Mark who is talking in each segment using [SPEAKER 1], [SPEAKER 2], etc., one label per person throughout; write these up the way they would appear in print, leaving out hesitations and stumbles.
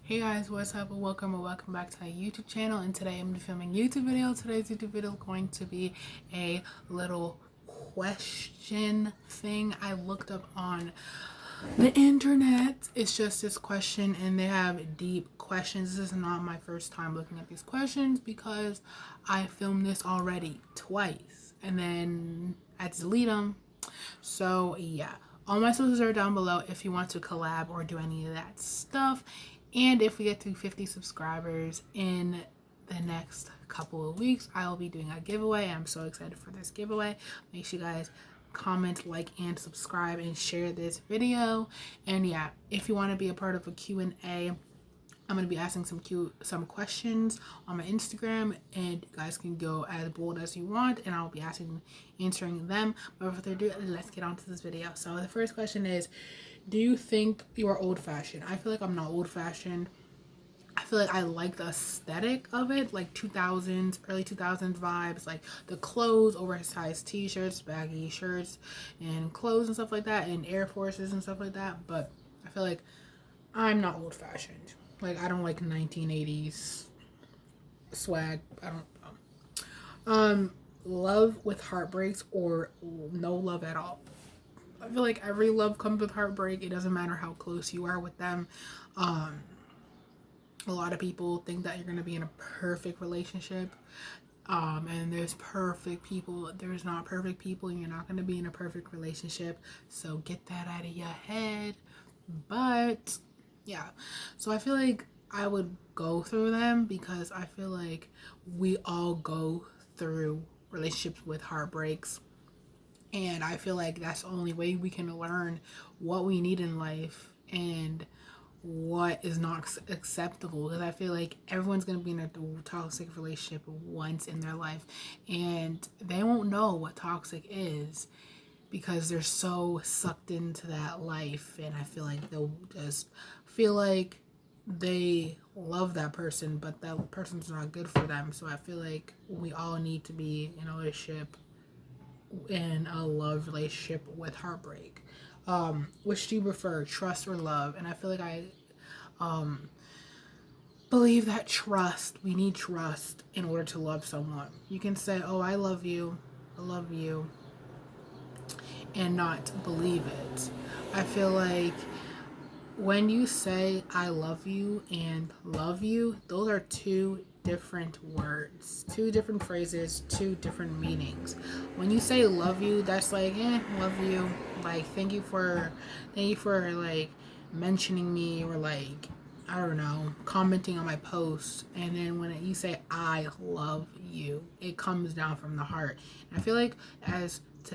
[SPEAKER 1] Hey guys, what's up and welcome back to my YouTube channel. And today I'm filming a YouTube video. Today's YouTube video is going to be a little question thing I looked up on the internet. It's just this question and they have deep questions. This is not my first time looking at these questions because I filmed this already twice and then I had to delete them. So yeah, all my socials are down below if you want to collab or do any of that stuff. And if we get to 50 subscribers in the next couple of weeks, I will be doing a giveaway. I'm so excited for this giveaway. Make sure you guys comment, like, and subscribe and share this video. And yeah, if you want to be a part of a Q&A, I'm going to be asking some questions on my Instagram, and you guys can go as bold as you want, and I'll be answering them. But without further ado, let's get on to this video. So the first question is, do you think you are old-fashioned? I feel like I'm not old-fashioned. I feel like I like the aesthetic of it, like 2000s, early 2000s vibes, like the clothes, oversized t-shirts, baggy shirts, and clothes and stuff like that, and Air Forces and stuff like that. But I feel like I'm not old-fashioned. Like, I don't like 1980s swag. I don't. Love with heartbreaks or no love at all. I feel like every love comes with heartbreak. It doesn't matter how close you are with them. A lot of people think that you're going to be in a perfect relationship. And there's perfect people. There's not perfect people. And you're not going to be in a perfect relationship. So get that out of your head. But yeah, so I feel like I would go through them because I feel like we all go through relationships with heartbreaks, and I feel like that's the only way we can learn what we need in life and what is not acceptable, because I feel like everyone's going to be in a toxic relationship once in their life and they won't know what toxic is because they're so sucked into that life, and I feel like they'll just feel like they love that person, but that person's not good for them. So I feel like we all need to be in a relationship, in a love relationship with heartbreak. Which do you prefer, trust or love? And I feel like I believe that we need trust in order to love someone. You can say, oh, I love you, and not believe it. I feel like when you say I love you and love you, those are two different words, two different phrases, two different meanings. When you say love you, that's like, love you. Like, thank you for like mentioning me, or like, I don't know, commenting on my post. And then when you say I love you, it comes down from the heart. And I feel like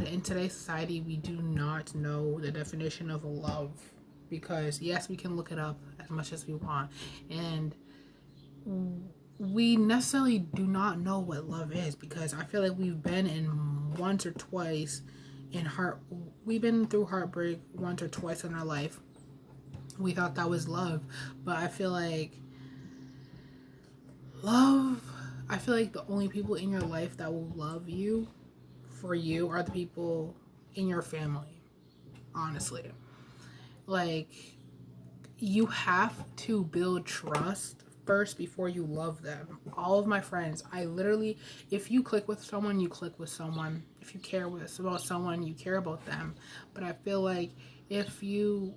[SPEAKER 1] in today's society, we do not know the definition of love, because yes, we can look it up as much as we want, and we necessarily do not know what love is, because I feel like we've been in once or twice we've been through heartbreak once or twice in our life. We thought that was love, but I feel like the only people in your life that will love you for you are the people in your family, honestly. Like, you have to build trust first before you love them. All of my friends, if you click with someone, you click with someone. If you care about someone, you care about them. But I feel like if you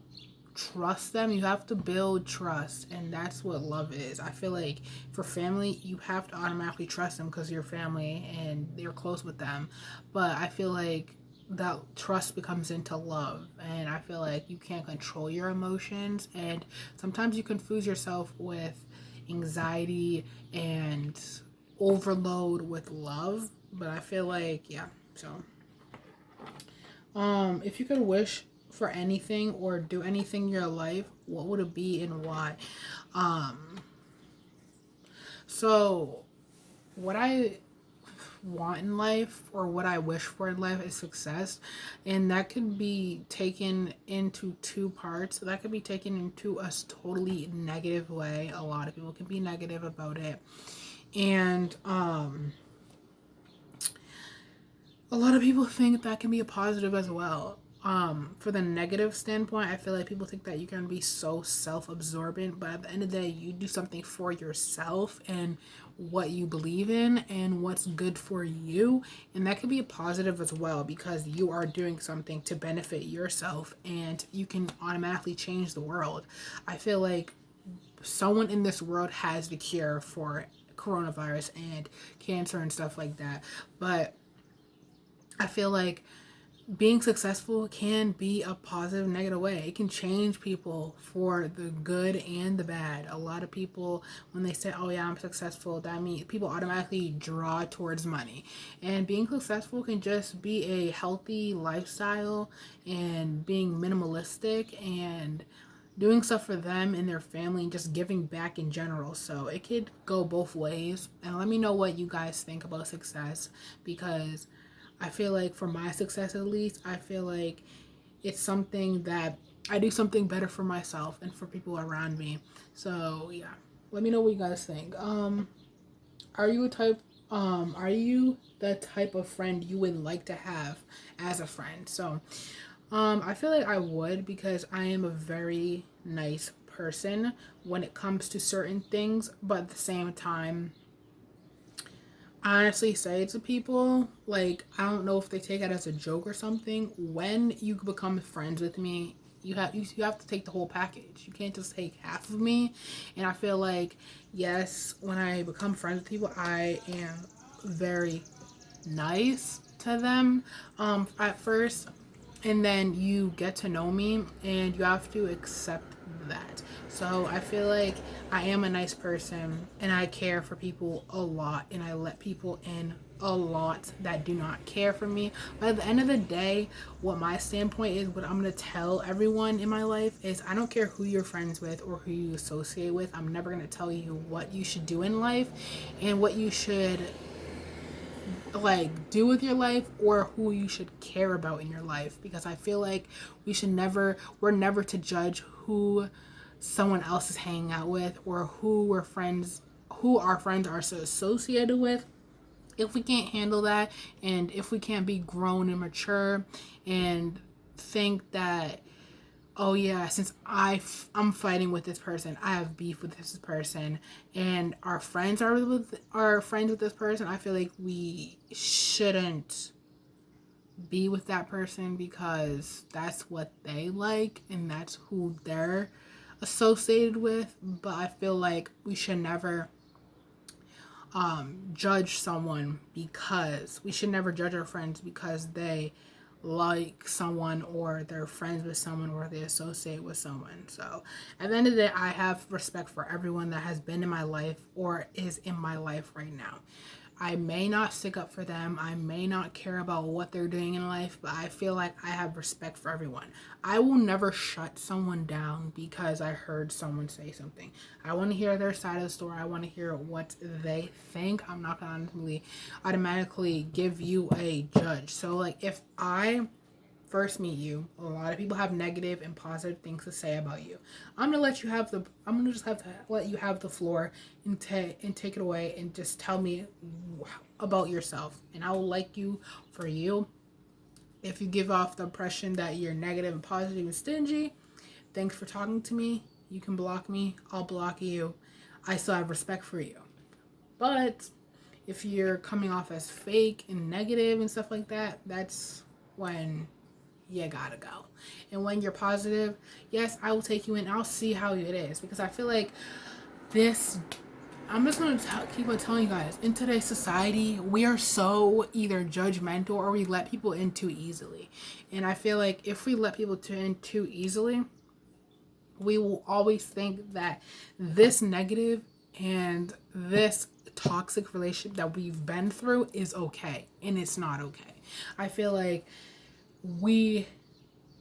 [SPEAKER 1] trust them, you have to build trust, and that's what love is. I feel like for family, you have to automatically trust them because you're family and you're close with them. But I feel like that trust becomes into love, and I feel like you can't control your emotions, and sometimes you confuse yourself with anxiety and overload with love. But I feel like, yeah, so if you could wish for anything or do anything in your life, what would it be and why? So what I want in life, or what I wish for in life, is success, and that could be taken into two parts. That could be taken into a totally negative way. A lot of people can be negative about it, and a lot of people think that can be a positive as well. For the negative standpoint, I feel like people think that you can be so self-absorbent, but at the end of the day, you do something for yourself and what you believe in and what's good for you, and that could be a positive as well, because you are doing something to benefit yourself and you can automatically change the world. I feel like someone in this world has the cure for coronavirus and cancer and stuff like that, but I feel like being successful can be a positive, negative way. It can change people for the good and the bad. A lot of people, when they say, oh yeah, I'm successful, that means people automatically draw towards money. And being successful can just be a healthy lifestyle and being minimalistic and doing stuff for them and their family and just giving back in general. So it could go both ways. And let me know what you guys think about success, because I feel like for my success at least, I feel like it's something that I do something better for myself and for people around me. So yeah, let me know what you guys think. Are you a type are you the type of friend you would like to have as a friend? So I feel like I would, because I am a very nice person when it comes to certain things, but at the same time, I honestly say to people, like, I don't know if they take it as a joke or something. When you become friends with me, you have to take the whole package. You can't just take half of me. And I feel like, yes, when I become friends with people, I am very nice to them at first, and then you get to know me and you have to accept that. So I feel like I am a nice person and I care for people a lot, and I let people in a lot that do not care for me. But at the end of the day, what my standpoint is, what I'm going to tell everyone in my life is, I don't care who you're friends with or who you associate with. I'm never going to tell you what you should do in life and what you should like do with your life or who you should care about in your life, because I feel like we're never to judge who someone else is hanging out with or who our friends are so associated with. If we can't handle that, and if we can't be grown and mature and think that, oh yeah, since I'm fighting with this person, I have beef with this person, and our friends are friends with this person, I feel like we shouldn't be with that person, because that's what they like and that's who they're associated with. But I feel like we should never judge someone, because we should never judge our friends because they like someone or they're friends with someone or they associate with someone. So at the end of the day, I have respect for everyone that has been in my life or is in my life right now. I may not stick up for them. I may not care about what they're doing in life, but I feel like I have respect for everyone. I will never shut someone down because I heard someone say something. I want to hear their side of the story. I want to hear what they think. I'm not going to automatically give you a judge. So like, if I first meet you, a lot of people have negative and positive things to say about you. I'm gonna just have to let you have the floor and take it away and just tell me about yourself, and I will like you for you. If you give off the impression that you're negative and positive and stingy, thanks for talking to me. You can block me, I'll block you. I still have respect for you. But if you're coming off as fake and negative and stuff like that, that's when you gotta go. And when you're positive, yes, I will take you in. I'll see how it is, because I feel like this. I'm just gonna keep on telling you guys. In today's society, we are so either judgmental or we let people in too easily. And I feel like if we let people in too easily, we will always think that this negative and this toxic relationship that we've been through is okay, and it's not okay. I feel like we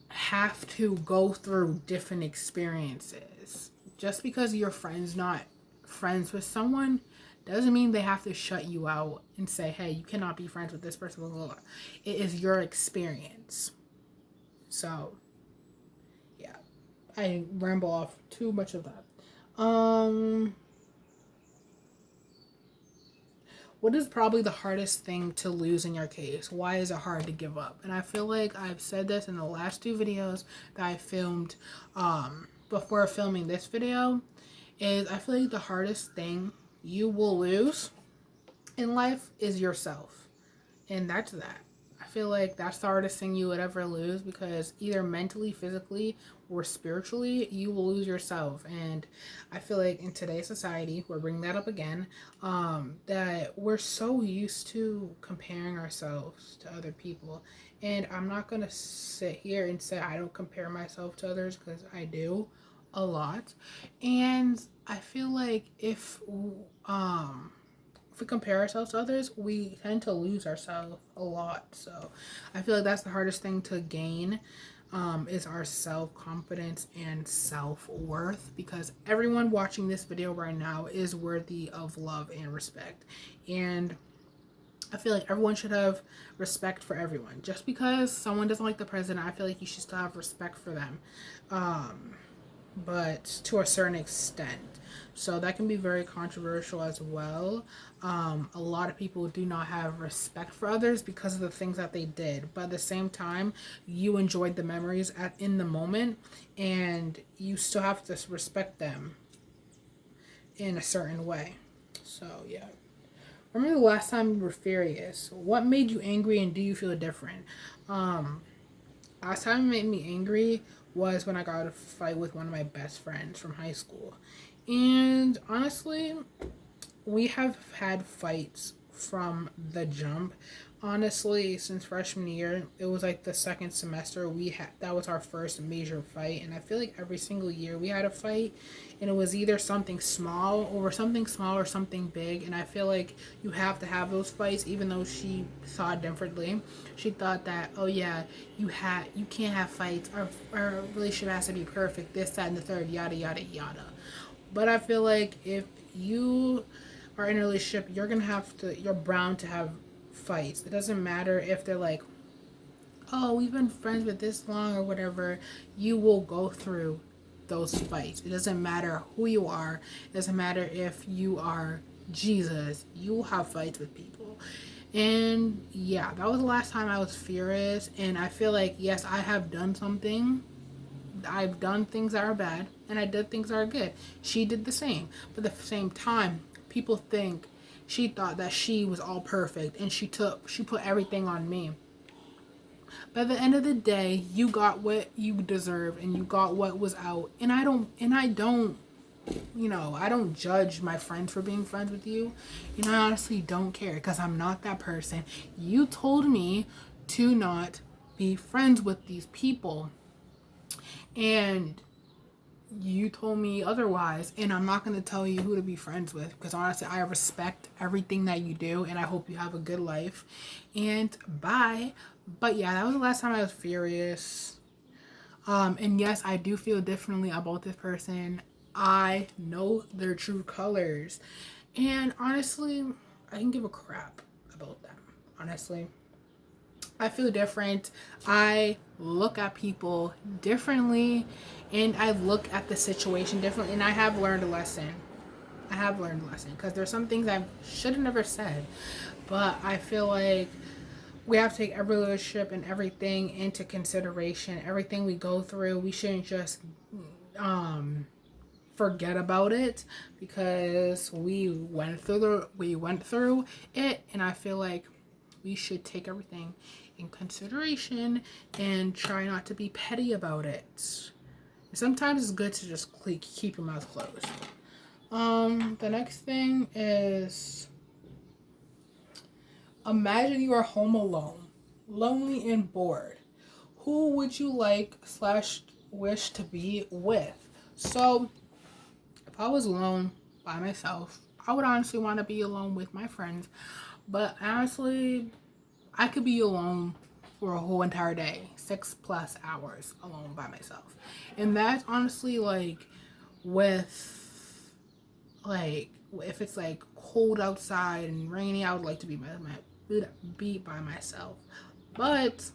[SPEAKER 1] have to go through different experiences. Just because your friend's not friends with someone doesn't mean they have to shut you out and say, hey, you cannot be friends with this person, blah, blah, blah. It is your experience. So yeah, I ramble off too much of that. what is probably the hardest thing to lose in your case? Why is it hard to give up? And I feel like I've said this in the last 2 videos that I filmed before filming this video, is I feel like the hardest thing you will lose in life is yourself. And that's that. I feel like that's the hardest thing you would ever lose, because either mentally, physically, or spiritually, you will lose yourself. And I feel like in today's society, we're bringing that up again, that we're so used to comparing ourselves to other people. And I'm not going to sit here and say I don't compare myself to others, because I do a lot. And I feel like if we compare ourselves to others, we tend to lose ourselves a lot. So I feel like that's the hardest thing to gain, is our self-confidence and self-worth, because everyone watching this video right now is worthy of love and respect. And I feel like everyone should have respect for everyone. Just because someone doesn't like the president, I feel like you should still have respect for them, but to a certain extent. So that can be very controversial as well. A lot of people do not have respect for others because of the things that they did, but at the same time, you enjoyed the memories in the moment, and you still have to respect them in a certain way. So yeah. Remember the last time you were furious? What made you angry, and do you feel different? Last time it made me angry was when I got in a fight with one of my best friends from high school. And honestly, we have had fights from the jump. Honestly, since freshman year, it was like the second semester that was our first major fight, and I feel like every single year we had a fight, and it was either something small or something big. And I feel like you have to have those fights, even though she thought differently. She thought that, oh yeah, you can't have fights. Our relationship has to be perfect. This, that, and the third, yada yada yada. But I feel like if you are in a relationship, you're bound to have fights. It doesn't matter if they're like, oh, we've been friends with this long or whatever. You will go through those fights. It doesn't matter who you are. It doesn't matter if you are Jesus. You will have fights with people. And yeah, that was the last time I was furious. And I feel like, yes, I have done something. I've done things that are bad, and I did things that are good. She did the same. But at the same time, people think she thought that she was all perfect, and she put everything on me. But at the end of the day, you got what you deserved, and you got what was out. And I don't I don't judge my friends for being friends with you. I honestly don't care, because I'm not that person. You told me to not be friends with these people, and you told me otherwise, and I'm not going to tell you who to be friends with, because honestly, I respect everything that you do, and I hope you have a good life, and bye. But yeah, that was the last time I was furious. And yes, I do feel differently about this person. I know their true colors, and honestly, I didn't give a crap about them. Honestly, I feel different. I look at people differently, and I look at the situation differently, and I have learned a lesson. Because there's some things I should have never said, but I feel like we have to take every relationship and everything into consideration. Everything we go through, we shouldn't just forget about it, because we went through it, and I feel like we should take everything in consideration and try not to be petty about it. Sometimes it's good to just keep your mouth closed. The next thing is, imagine you are home alone, lonely and bored. Who would you like / wish to be with? So, if I was alone by myself, I would honestly want to be alone with my friends. But honestly, I could be alone for a whole entire day, 6+ hours alone by myself. And that's honestly if it's like cold outside and rainy, I would like to be by myself. But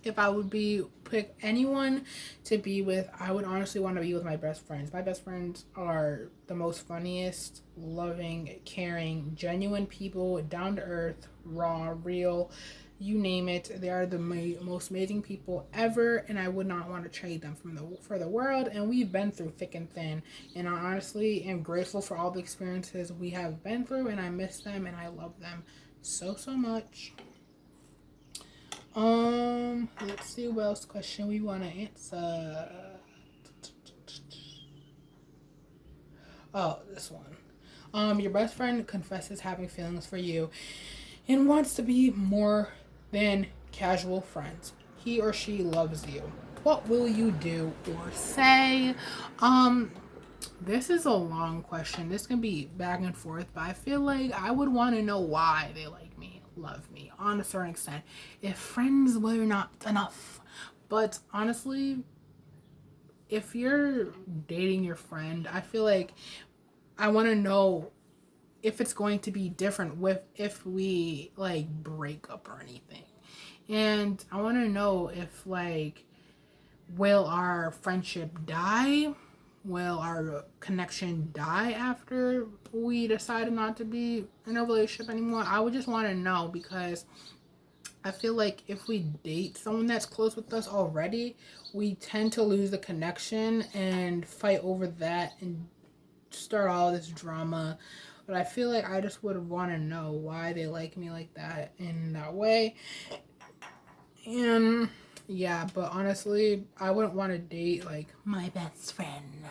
[SPEAKER 1] if I would be pick anyone to be with, I would honestly want to be with my best friends. My best friends are the most funniest, loving, caring, genuine people, down to earth, raw, real, you name it. They are the most amazing people ever, and I would not want to trade them for the world. And we've been through thick and thin, and I honestly am grateful for all the experiences we have been through, and I miss them and I love them so much. Let's see what else question we want to answer. Oh, this one. Your best friend confesses having feelings for you and wants to be more than casual friends. He or she loves you. What will you do or say? This is a long question. This can be back and forth, but I feel like I would want to know why they like me, love me, on a certain extent. If friends were not enough. But honestly, if you're dating your friend, I feel like I want to know if it's going to be different with if we like break up or anything. And I want to know if like, will our friendship die? Will our connection die after we decided not to be in a relationship anymore? I would just want to know, because I feel like if we date someone that's close with us already, we tend to lose the connection and fight over that and start all this drama. But I feel like I just would want to know why they like me like that in that way. And yeah, but honestly, I wouldn't want to date like my best friend.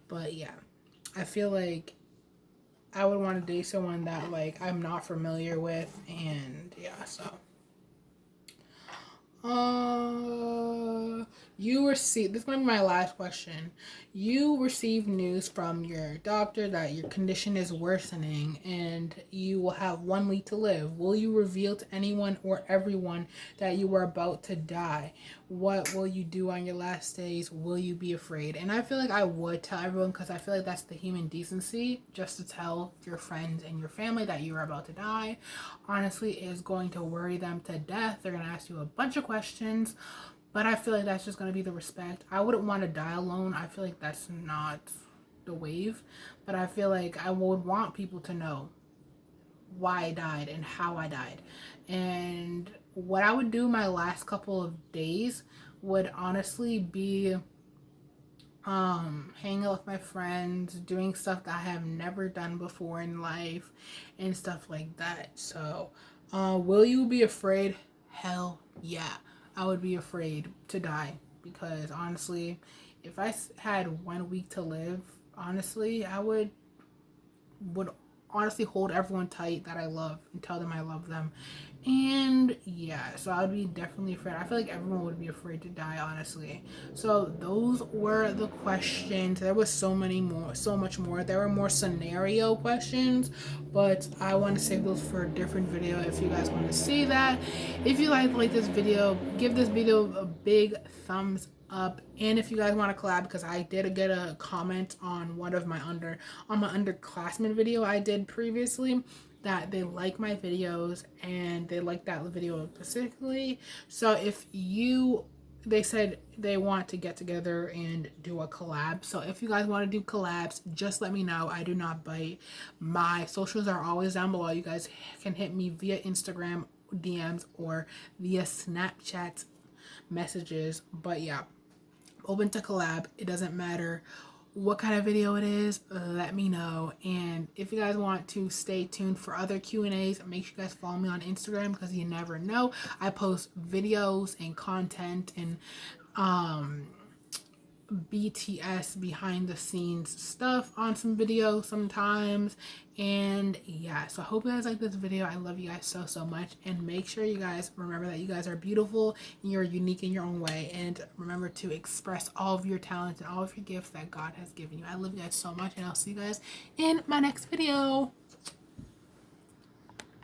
[SPEAKER 1] But yeah, I feel like I would want to date someone that like I'm not familiar with, and yeah, so. You receive, this might be my last question. You receive news from your doctor that your condition is worsening and you will have 1 week to live. Will you reveal to anyone or everyone that you are about to die? What will you do on your last days? Will you be afraid? And I feel like I would tell everyone, because I feel like that's the human decency, just to tell your friends and your family that you are about to die. Honestly, it is going to worry them to death. They're going to ask you a bunch of questions, but I feel like that's just going to be the respect. I wouldn't want to die alone. I feel like that's not the wave, but I feel like I would want people to know why I died and how I died. And what I would do my last couple of days would honestly be hanging out with my friends, doing stuff that I have never done before in life and stuff like that. So will you be afraid? Hell yeah, I would be afraid to die, because honestly, if I had 1 week to live, honestly, I would honestly hold everyone tight that I love and tell them I love them. And yeah, so I would be definitely afraid. I feel like everyone would be afraid to die, honestly. So those were the questions. There was so much more. There were more scenario questions, but I want to save those for a different video if you guys want to see that. If you guys like this video, give this video a big thumbs up. And if you guys want to collab, because I did get a comment on one of my underclassmen video I did previously, that they like my videos and they like that video specifically. So if they said they want to get together and do a collab. So if you guys want to do collabs, just let me know. I do not bite. My socials are always down below. You guys can hit me via Instagram DMs or via Snapchat messages. But yeah, open to collab. It doesn't matter what kind of video it is, let me know. And if you guys want to stay tuned for other Q&As, make sure you guys follow me on Instagram, because you never know, I post videos and content and BTS behind the scenes stuff on some videos sometimes. And yeah, so I hope you guys like this video. I love you guys so much, and make sure you guys remember that you guys are beautiful and you're unique in your own way, and remember to express all of your talents and all of your gifts that God has given you. I love you guys so much, and I'll see you guys in my next video.